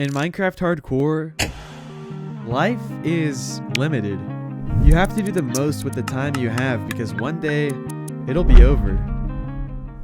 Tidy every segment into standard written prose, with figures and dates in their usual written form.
In Minecraft Hardcore, life is limited. You have to do the most with the time you have because one day it'll be over.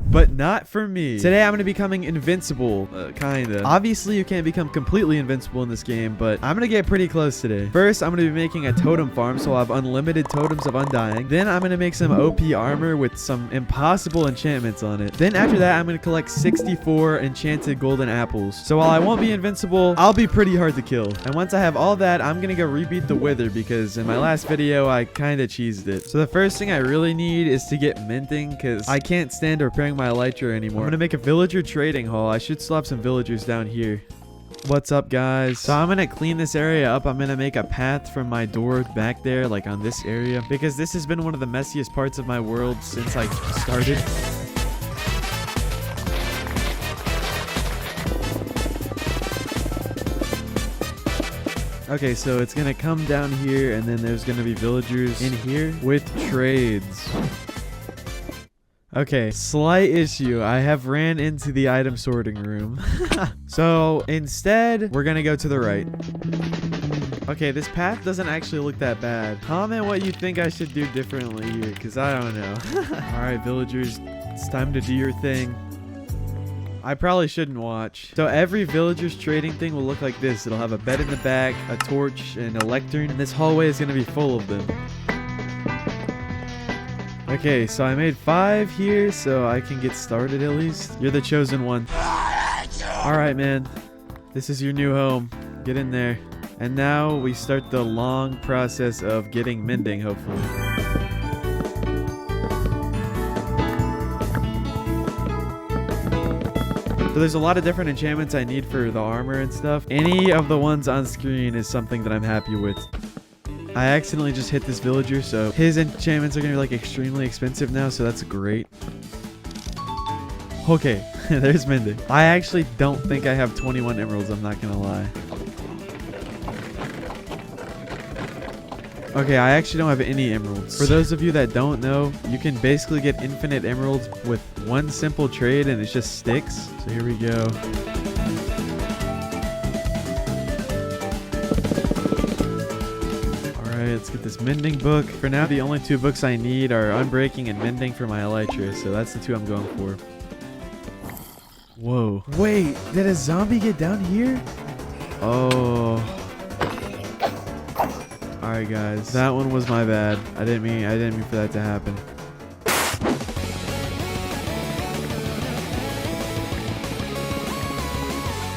But not for me. Today I'm going to be becoming invincible, kinda. Obviously you can't become completely invincible in this game, but I'm going to get pretty close today. First, I'm going to be making a totem farm, so I'll have unlimited totems of undying. Then I'm going to make some OP armor with some impossible enchantments on it. Then after that, I'm going to collect 64 enchanted golden apples. So while I won't be invincible, I'll be pretty hard to kill. And once I have all that, I'm going to go rebeat the wither because in my last video, I kinda cheesed it. So the first thing I really need is to get minting because I can't stand repairing my elytra anymore. I'm gonna make a villager trading hall. I should still have some villagers down here. What's up, guys? So I'm gonna clean this area up. I'm gonna make a path from my door back there, like on this area, because this has been one of the messiest parts of my world since I started. Okay, so it's gonna come down here, and then there's gonna be villagers in here with trades. Okay, slight issue. I have ran into the item sorting room. So instead, we're gonna go to the right. Okay, this path doesn't actually look that bad. Comment what you think I should do differently here, because I don't know. Alright, villagers, it's time to do your thing. I probably shouldn't watch. So every villager's trading thing will look like this. It'll have a bed in the back, a torch, and a lectern, and this hallway is gonna be full of them. Okay, so I made 5 here, so I can get started at least. You're the chosen one. Alright, man. This is your new home. Get in there. And now we start the long process of getting mending, hopefully. So there's a lot of different enchantments I need for the armor and stuff. Any of the ones on screen is something that I'm happy with. I accidentally just hit this villager, so his enchantments are gonna be like extremely expensive now, so that's great. Okay, there's mending. I actually don't think I have 21 emeralds, I'm not gonna lie. Okay, I actually don't have any emeralds. For those of you that don't know, you can basically get infinite emeralds with one simple trade and it's just sticks. So here we go. Let's get this mending book. For now, the only 2 books I need are unbreaking and mending for my elytra, so that's the 2 I'm going for. Whoa. Wait, did a zombie get down here? Oh. Alright, guys. That one was my bad. I didn't mean for that to happen.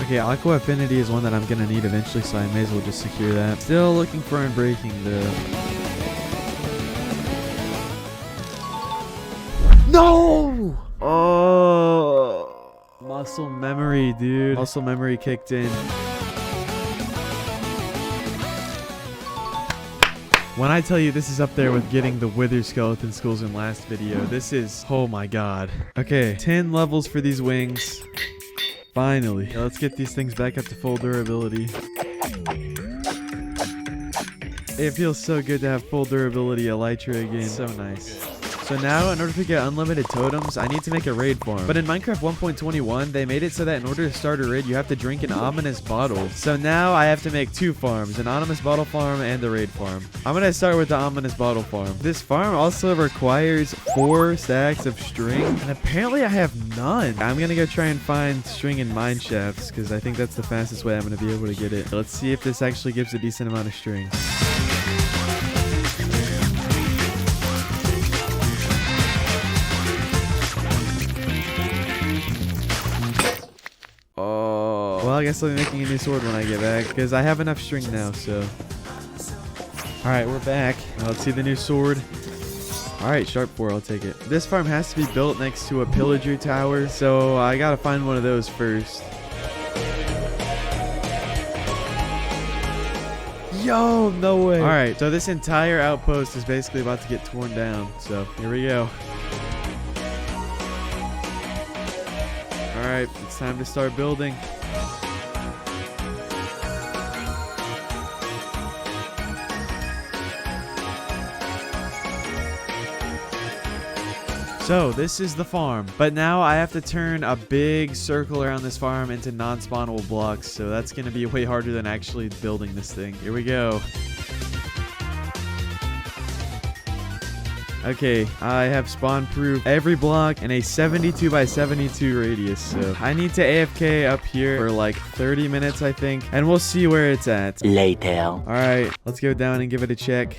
Okay, Aqua Affinity is one that I'm gonna need eventually, so I may as well just secure that. Still looking for unbreaking though. No! Oh, muscle memory, dude. Muscle memory kicked in. When I tell you this is up there with getting the wither skeleton skulls in last video, this is, oh my god. Okay, 10 levels for these wings. Finally. Let's get these things back up to full durability. It feels so good to have full durability elytra again. So nice. So now, in order to get unlimited totems, I need to make a raid farm. But in Minecraft 1.21, they made it so that in order to start a raid, you have to drink an ominous bottle. So now I have to make 2 farms, an ominous bottle farm and a raid farm. I'm going to start with the ominous bottle farm. This farm also requires 4 stacks of string, and apparently I have none. I'm going to go try and find string in mine shafts, because I think that's the fastest way I'm going to be able to get it. Let's see if this actually gives a decent amount of string. Well, I guess I'll be making a new sword when I get back, because I have enough string now, so. Alright, we're back. Now let's see the new sword. Alright, sharp 4, I'll take it. This farm has to be built next to a pillager tower, so I gotta find one of those first. Yo, no way. Alright, so this entire outpost is basically about to get torn down, so here we go. Alright, it's time to start building. So this is the farm, but now I have to turn a big circle around this farm into non-spawnable blocks. So that's going to be way harder than actually building this thing. Here we go. Okay, I have spawn-proof every block in a 72 by 72 radius, so I need to AFK up here for like 30 minutes, I think, and we'll see where it's at. Later. Alright, let's go down and give it a check.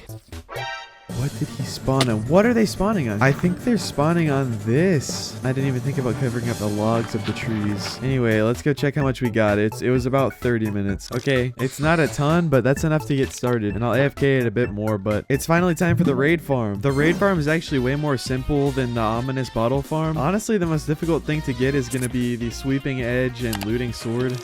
What did he spawn on? What are they spawning on? I think they're spawning on this. I didn't even think about covering up the logs of the trees. Anyway, let's go check how much we got. It was about 30 minutes. Okay, it's not a ton, but that's enough to get started. And I'll AFK it a bit more, but it's finally time for the raid farm. The raid farm is actually way more simple than the ominous bottle farm. Honestly, the most difficult thing to get is going to be the sweeping edge and looting sword.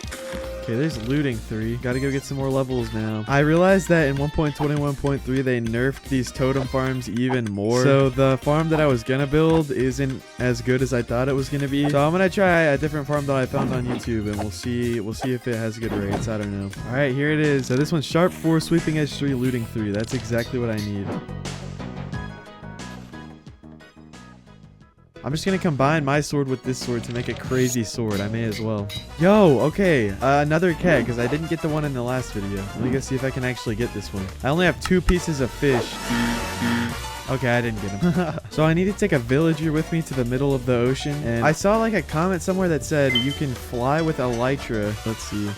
Okay, there's looting 3. Gotta go get some more levels now. I realized that in 1.21.3 they nerfed these totem farms even more. So the farm that I was gonna build isn't as good as I thought it was gonna be. So I'm gonna try a different farm that I found on YouTube and we'll see if it has good rates. I don't know. Alright, here it is. So this one's sharp 4, sweeping edge 3, looting 3. That's exactly what I need. I'm just going to combine my sword with this sword to make a crazy sword. I may as well. Yo, okay. Another cat, because I didn't get the one in the last video. Let me go see if I can actually get this one. I only have 2 pieces of fish. Okay, I didn't get him. So I need to take a villager with me to the middle of the ocean. And I saw like a comment somewhere that said you can fly with elytra. Let's see.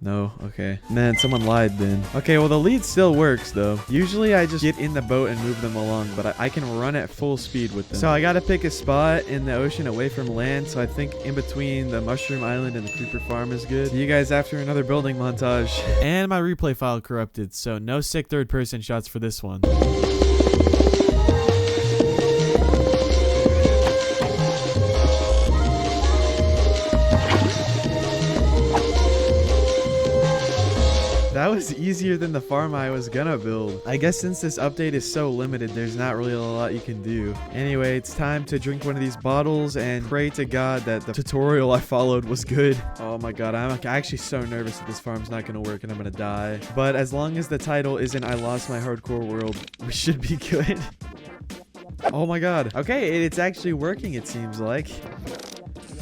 No, okay. Man, someone lied then. Okay, well the lead still works though. Usually I just get in the boat and move them along, but I can run at full speed with them. So I gotta pick a spot in the ocean away from land, so I think in between the mushroom island and the creeper farm is good. See you guys after another building montage. And my replay file corrupted, so no sick third person shots for this one. That was easier than the farm I was gonna build. I guess since this update is so limited, there's not really a lot you can do. Anyway, it's time to drink one of these bottles and pray to God that the tutorial I followed was good. Oh my god, I'm actually so nervous that this farm's not gonna work and I'm gonna die. But as long as the title isn't I lost my hardcore world, we should be good. Oh my god. Okay, it's actually working, it seems like.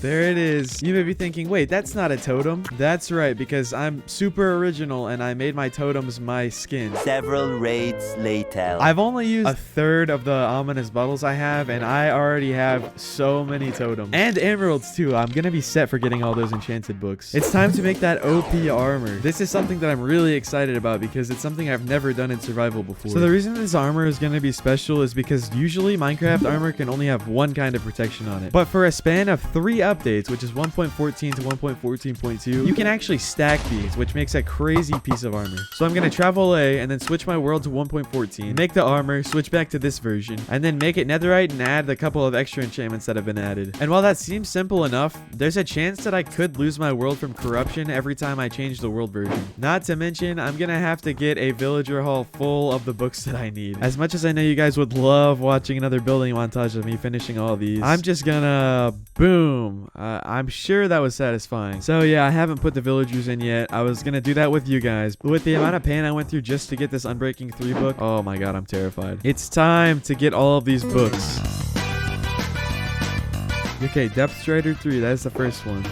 There it is. You may be thinking, wait, that's not a totem. That's right, because I'm super original and I made my totems my skin. Several raids later. I've only used a third of the ominous bottles I have, and I already have so many totems. And emeralds too. I'm gonna be set for getting all those enchanted books. It's time to make that OP armor. This is something that I'm really excited about because it's something I've never done in survival before. So the reason this armor is gonna be special is because usually Minecraft armor can only have one kind of protection on it. But for a span of 3 updates, which is 1.14 to 1.14.2, you can actually stack these, which makes a crazy piece of armor. So I'm going to travel A and then switch my world to 1.14, make the armor, switch back to this version, and then make it netherite and add a couple of extra enchantments that have been added. And while that seems simple enough, there's a chance that I could lose my world from corruption every time I change the world version. Not to mention, I'm going to have to get a villager hall full of the books that I need. As much as I know you guys would love watching another building montage of me finishing all these, I'm just gonna boom. I'm sure that was satisfying. So yeah, I haven't put the villagers in yet. I was gonna do that with you guys. But with the amount of pain I went through just to get this Unbreaking 3 book, oh my god, I'm terrified. It's time to get all of these books. Okay, Depth Strider 3, that's the first one.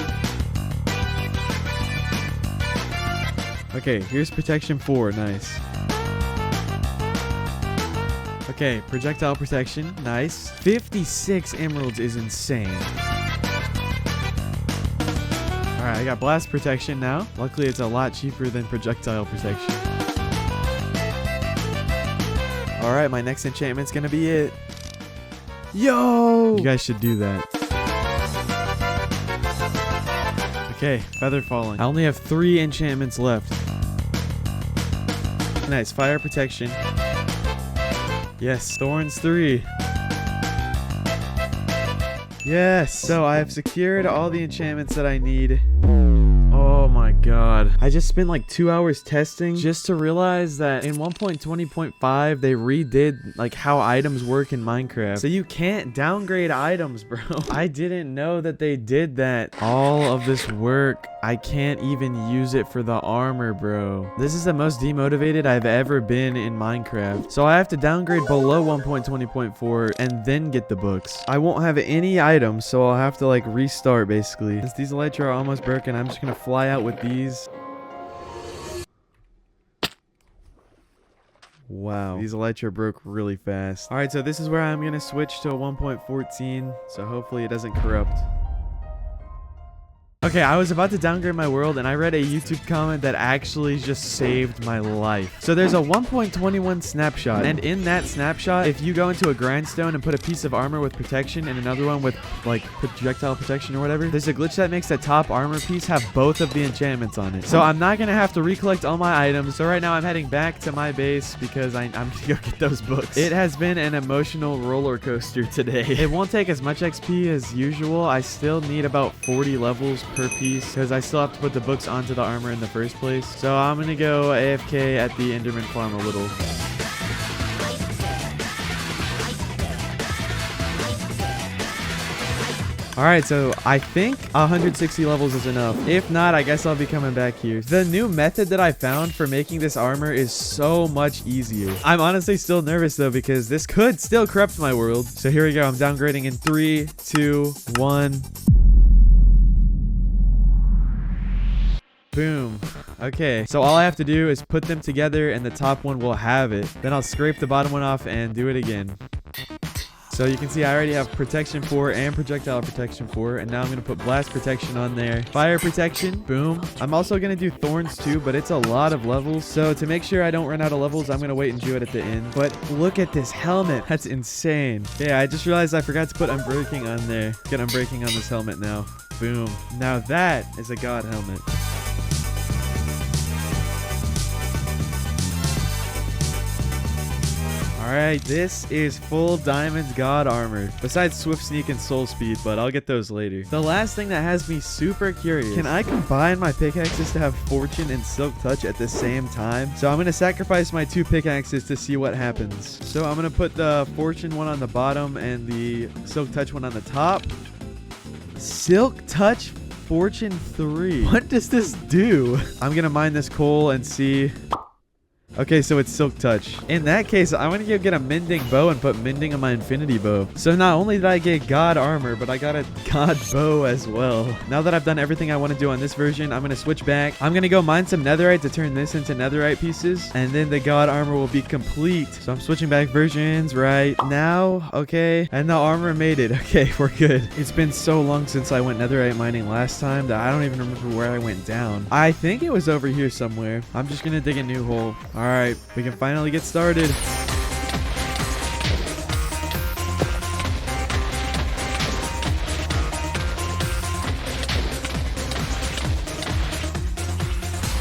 Okay, here's Protection 4, nice. Okay, Projectile Protection, nice. 56 emeralds is insane. Alright, I got Blast Protection now. Luckily, it's a lot cheaper than Projectile Protection. Alright, my next enchantment's gonna be it. Yo! You guys should do that. Okay, Feather Falling. I only have 3 enchantments left. Nice, Fire Protection. Yes, Thorns 3. Yes, so I have secured all the enchantments that I need. Oh my god. god. I just spent like 2 hours testing just to realize that in 1.20.5 they redid like how items work in Minecraft. So you can't downgrade items, bro. I didn't know that they did that. All of this work, I can't even use it for the armor, bro. This is the most demotivated I've ever been in Minecraft. So I have to downgrade below 1.20.4 and then get the books. I won't have any items, so I'll have to like restart basically. Since these elytra are almost broken, I'm just gonna fly out with these. Wow, these elytra broke really fast. All right, so this is where I'm gonna switch to a 1.14, so hopefully it doesn't corrupt. Okay, I was about to downgrade my world and I read a YouTube comment that actually just saved my life. So there's a 1.21 snapshot, and in that snapshot, if you go into a grindstone and put a piece of armor with protection and another one with like projectile protection or whatever, there's a glitch that makes the top armor piece have both of the enchantments on it. So I'm not gonna have to recollect all my items. So right now I'm heading back to my base because I'm gonna go get those books. It has been an emotional roller coaster today. It won't take as much XP as usual. I still need about 40 levels per piece because I still have to put the books onto the armor in the first place. So I'm gonna go AFK at the Enderman farm a little. Alright, so I think 160 levels is enough. If not, I guess I'll be coming back here. The new method that I found for making this armor is so much easier. I'm honestly still nervous though because this could still corrupt my world. So here we go. I'm downgrading in 3, 2, 1. Boom. Okay, so all I have to do is put them together and the top one will have it. Then I'll scrape the bottom one off and do it again. So you can see I already have protection 4 and projectile protection 4, and now I'm going to put blast protection on there. Fire protection, boom. I'm also going to do thorns too, but it's a lot of levels. So to make sure I don't run out of levels, I'm going to wait and do it at the end. But look at this helmet. That's insane. Yeah, I just realized I forgot to put unbreaking on there. Get unbreaking on this helmet now. Boom. Now that is a god helmet. Alright, this is full diamond god armor. Besides swift sneak and soul speed, but I'll get those later. The last thing that has me super curious. Can I combine my pickaxes to have fortune and silk touch at the same time? So I'm going to sacrifice my 2 pickaxes to see what happens. So I'm going to put the fortune one on the bottom and the silk touch one on the top. Silk touch fortune 3. What does this do? I'm going to mine this coal and see. Okay, so it's silk touch. In that case, I'm gonna go get a mending bow and put mending on my infinity bow. So not only did I get god armor, but I got a god bow as well. Now that I've done everything I want to do on this version, I'm gonna switch back. I'm gonna go mine some netherite to turn this into netherite pieces, and then the god armor will be complete. So I'm switching back versions right now. Okay, and the armor made it. Okay, we're good. It's been so long since I went netherite mining last time that I don't even remember where I went down. I think it was over here somewhere. I'm just gonna dig a new hole. Alright, we can finally get started.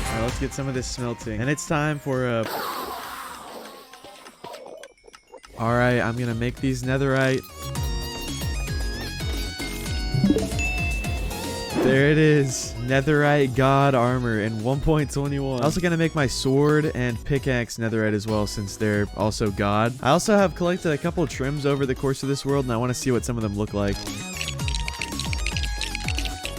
Alright, let's get some of this smelting. And it's time for a... Alright, I'm gonna make these netherite. There it is. Netherite god armor in 1.21. I'm also going to make my sword and pickaxe netherite as well since they're also god. I also have collected a couple of trims over the course of this world and I want to see what some of them look like.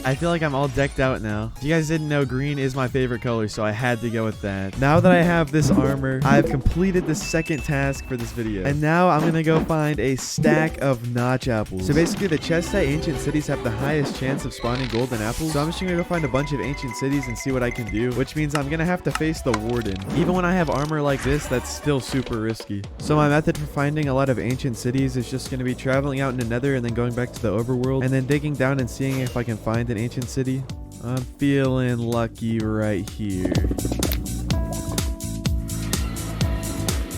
I feel like I'm all decked out now. If you guys didn't know, green is my favorite color, so I had to go with that. Now that I have this armor, I've completed the second task for this video. And now I'm gonna go find a stack of notch apples. So basically the chests at ancient cities have the highest chance of spawning golden apples. So I'm just gonna go find a bunch of ancient cities and see what I can do, which means I'm gonna have to face the warden. Even when I have armor like this, that's still super risky. So my method for finding a lot of ancient cities is just gonna be traveling out into Nether and then going back to the overworld and then digging down and seeing if I can find an ancient city. I'm feeling lucky right here.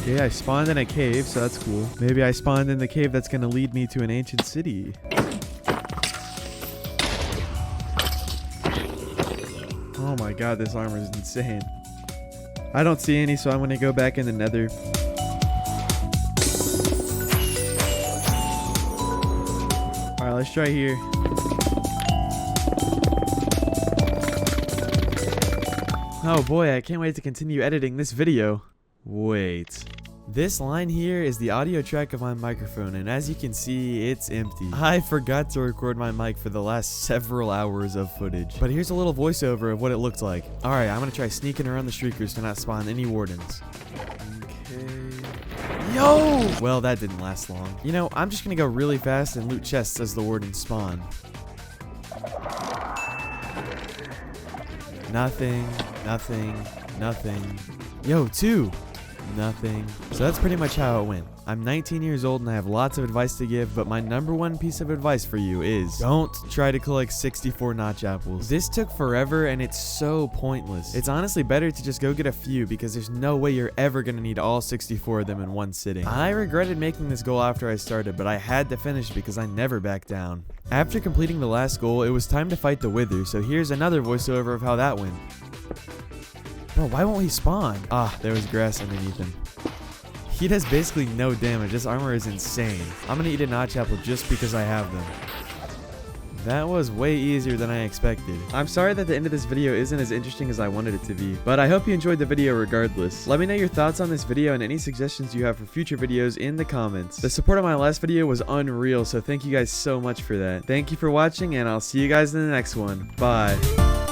Okay, I spawned in a cave, so that's cool. Maybe I spawned in the cave that's gonna lead me to an ancient city. Oh my god, this armor is insane. I don't see any, so I'm gonna go back in the Nether. Alright, let's try here. Oh boy, I can't wait to continue editing this video. Wait. This line here is the audio track of my microphone, and as you can see, it's empty. I forgot to record my mic for the last several hours of footage. But here's a little voiceover of what it looked like. Alright, I'm gonna try sneaking around the Shriekers to not spawn any wardens. Okay. Yo! Well, that didn't last long. You know, I'm just gonna go really fast and loot chests as the wardens spawn. Nothing, nothing, nothing. Yo, 2! Nothing. So that's pretty much how it went. I'm 19 years old and I have lots of advice to give, but my number one piece of advice for you is don't try to collect 64 notch apples. This took forever and it's so pointless. It's honestly better to just go get a few because there's no way you're ever gonna need all 64 of them in one sitting. I regretted making this goal after I started, but I had to finish because I never backed down. After completing the last goal, it was time to fight the Wither, so here's another voiceover of how that went. Bro, why won't he spawn? Ah, there was grass underneath him. He does basically no damage. This armor is insane. I'm gonna eat a notch apple just because I have them. That was way easier than I expected. I'm sorry that the end of this video isn't as interesting as I wanted it to be, but I hope you enjoyed the video regardless. Let me know your thoughts on this video and any suggestions you have for future videos in the comments. The support on my last video was unreal, so thank you guys so much for that. Thank you for watching, and I'll see you guys in the next one. Bye.